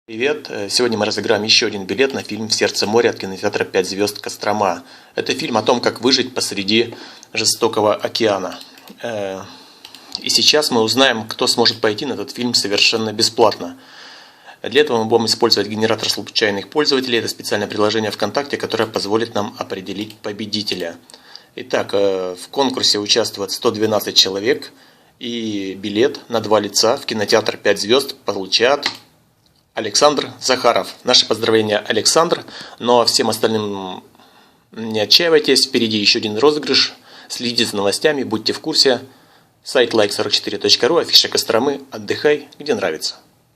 Привет! Сегодня мы разыграем еще один билет на фильм «В сердце моря» от кинотеатра «5 звезд Кострома». Это фильм о том, как выжить посреди жестокого океана. И сейчас мы узнаем, кто сможет пойти на этот фильм совершенно бесплатно. Для этого мы будем использовать генератор случайных пользователей. Это специальное приложение ВКонтакте, которое позволит нам определить победителя. Итак, в конкурсе участвует 112 человек. И билет на 2 лица в кинотеатр «5 звезд» получат Александр Захаров. Наши поздравления, Александр. Ну а всем остальным не отчаивайтесь. Впереди еще один розыгрыш. Следите за новостями, будьте в курсе. Сайт like44.ru, афиша Костромы. Отдыхай, где нравится.